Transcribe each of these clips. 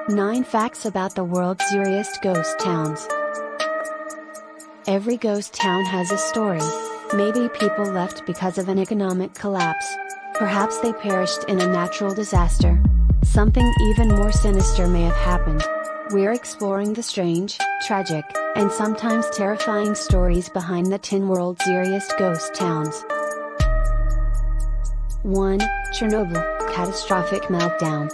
9 Facts about the world's eeriest ghost towns. Every ghost town has a story. Maybe people left because of an economic collapse. Perhaps they perished in a natural disaster. Something even more sinister may have happened. We're exploring the strange, tragic, and sometimes terrifying stories behind the 10 world's eeriest ghost towns. 1. Chernobyl, catastrophic meltdown.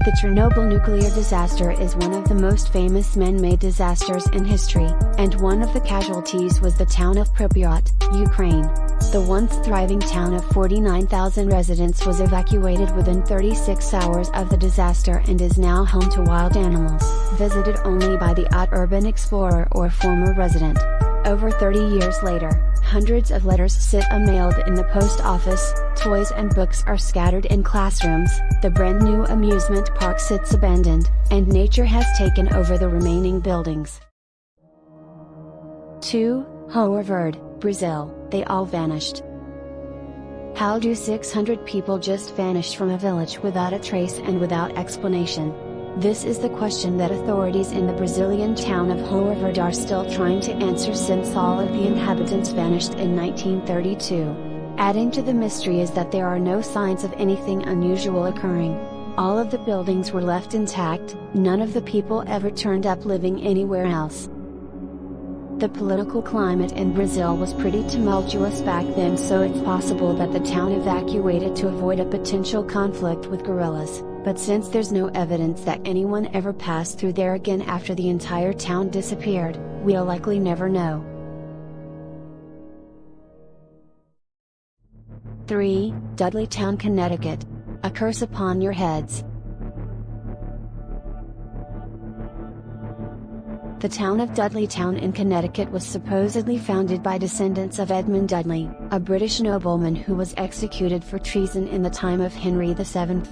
The Chernobyl nuclear disaster is one of the most famous man-made disasters in history, and one of the casualties was the town of Pripyat, Ukraine. The once thriving town of 49,000 residents was evacuated within 36 hours of the disaster and is now home to wild animals, visited only by the urban explorer or former resident. Over 30 years later, hundreds of letters sit unmailed in the post office, toys and books are scattered in classrooms, the brand new amusement park sits abandoned, and nature has taken over the remaining buildings. 2. João Verde, Brazil, they all vanished. How do 600 people just vanish from a village without a trace and without explanation? This is the question that authorities in the Brazilian town of João Verde are still trying to answer since all of the inhabitants vanished in 1932. Adding to the mystery is that there are no signs of anything unusual occurring. All of the buildings were left intact, none of the people ever turned up living anywhere else. The political climate in Brazil was pretty tumultuous back then, so it's possible that the town evacuated to avoid a potential conflict with guerrillas. But since there's no evidence that anyone ever passed through there again after the entire town disappeared, we'll likely never know. 3. Dudleytown, Connecticut. A curse upon your heads. The town of Dudleytown in Connecticut was supposedly founded by descendants of Edmund Dudley, a British nobleman who was executed for treason in the time of Henry VII.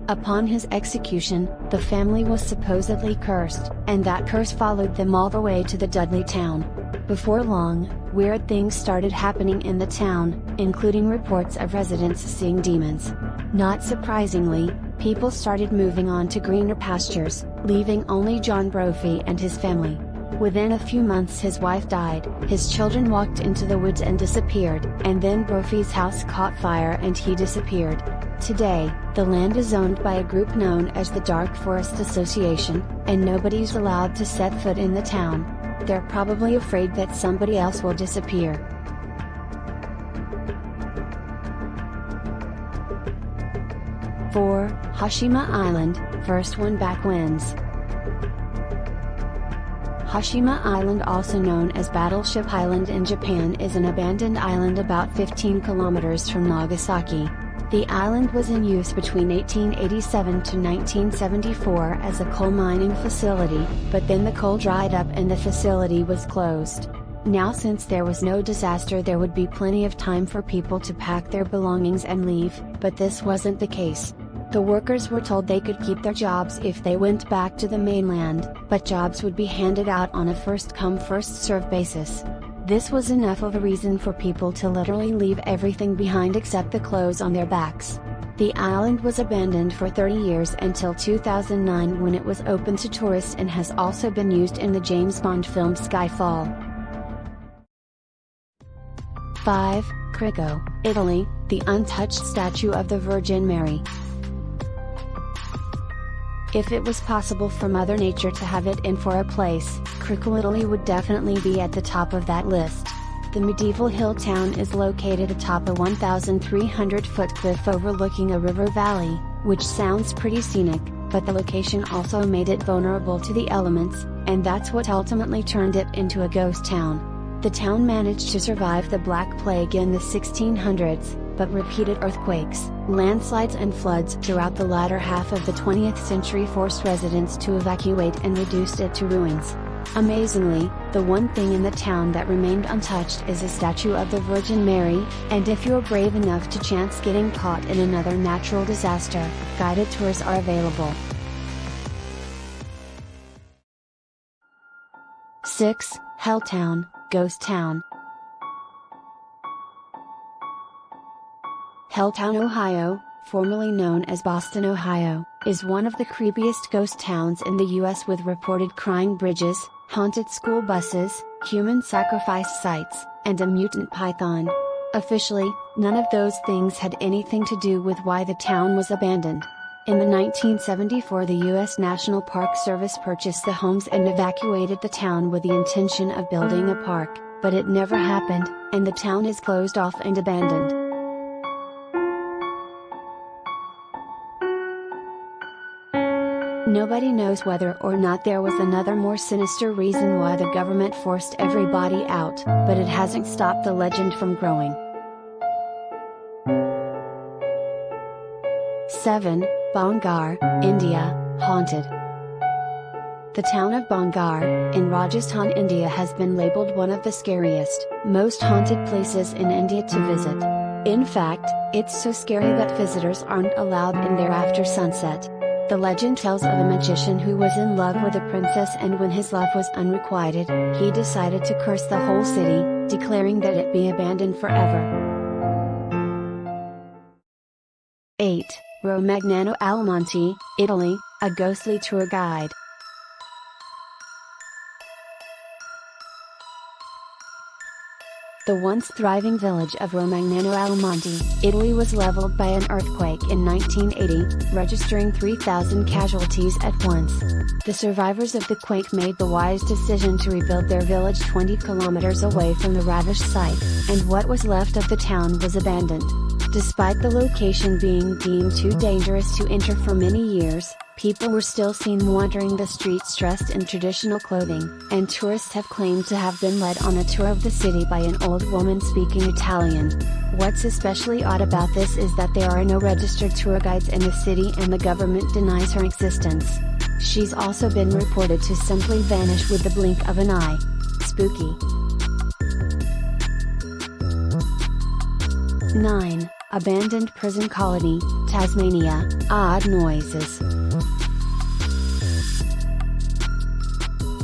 Upon his execution, the family was supposedly cursed, and that curse followed them all the way to the Dudley town. Before long, weird things started happening in the town, including reports of residents seeing demons. Not surprisingly, people started moving on to greener pastures, leaving only John Brophy and his family. Within a few months his wife died, his children walked into the woods and disappeared, and then Brophy's house caught fire and he disappeared. Today, the land is owned by a group known as the Dark Forest Association, and nobody's allowed to set foot in the town. They're probably afraid that somebody else will disappear. 4. Hashima Island, first one back wins. Hashima Island, also known as Battleship Island in Japan, is an abandoned island about 15 kilometers from Nagasaki. The island was in use between 1887 to 1974 as a coal mining facility, but then the coal dried up and the facility was closed. Now, since there was no disaster, there would be plenty of time for people to pack their belongings and leave, but this wasn't the case. The workers were told they could keep their jobs if they went back to the mainland, but jobs would be handed out on a first-come first-served basis. This was enough of a reason for people to literally leave everything behind except the clothes on their backs. The island was abandoned for 30 years until 2009, when it was open to tourists and has also been used in the James Bond film Skyfall. 5. Crico, Italy, the untouched statue of the Virgin Mary. If it was possible for Mother Nature to have it in for a place, Crico, Italy would definitely be at the top of that list. The medieval hill town is located atop a 1,300-foot cliff overlooking a river valley, which sounds pretty scenic, but the location also made it vulnerable to the elements, and that's what ultimately turned it into a ghost town. The town managed to survive the Black Plague in the 1600s, but repeated earthquakes, landslides and floods throughout the latter half of the 20th century forced residents to evacuate and reduced it to ruins. Amazingly, the one thing in the town that remained untouched is a statue of the Virgin Mary, and if you're brave enough to chance getting caught in another natural disaster, guided tours are available. 6. Helltown, Ghost Town. Helltown, Ohio, formerly known as Boston, Ohio, is one of the creepiest ghost towns in the US, with reported crying bridges, haunted school buses, human sacrifice sites, and a mutant python. Officially, none of those things had anything to do with why the town was abandoned. In the 1974, the U.S. National Park Service purchased the homes and evacuated the town with the intention of building a park, but it never happened, and the town is closed off and abandoned. Nobody knows whether or not there was another more sinister reason why the government forced everybody out, but it hasn't stopped the legend from growing. 7. Bangar, India, haunted. The town of Bangar, in Rajasthan, India has been labeled one of the scariest, most haunted places in India to visit. In fact, it's so scary that visitors aren't allowed in there after sunset. The legend tells of a magician who was in love with a princess, and when his love was unrequited, he decided to curse the whole city, declaring that it be abandoned forever. 8. Romagnano al Monte, Italy, a ghostly tour guide. The once thriving village of Romagnano al Monte, Italy was leveled by an earthquake in 1980, registering 3,000 casualties at once. The survivors of the quake made the wise decision to rebuild their village 20 kilometers away from the ravaged site, and what was left of the town was abandoned. Despite the location being deemed too dangerous to enter for many years, people were still seen wandering the streets dressed in traditional clothing, and tourists have claimed to have been led on a tour of the city by an old woman speaking Italian. What's especially odd about this is that there are no registered tour guides in the city, and the government denies her existence. She's also been reported to simply vanish with the blink of an eye. Spooky. 9. Abandoned prison colony, Tasmania, odd noises.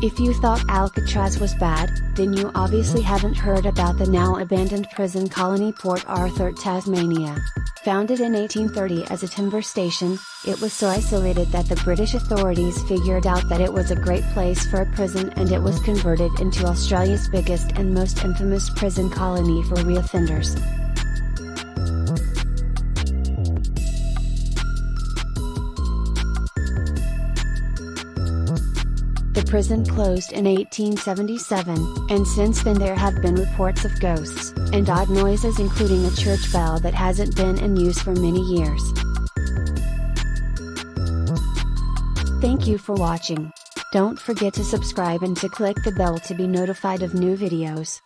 If you thought Alcatraz was bad, then you obviously haven't heard about the now abandoned prison colony Port Arthur, Tasmania. Founded in 1830 as a timber station, it was so isolated that the British authorities figured out that it was a great place for a prison, and it was converted into Australia's biggest and most infamous prison colony for reoffenders. The prison closed in 1877, and since then there have been reports of ghosts, and odd noises, including a church bell that hasn't been in use for many years. Thank you for watching. Don't forget to subscribe and to click the bell to be notified of new videos.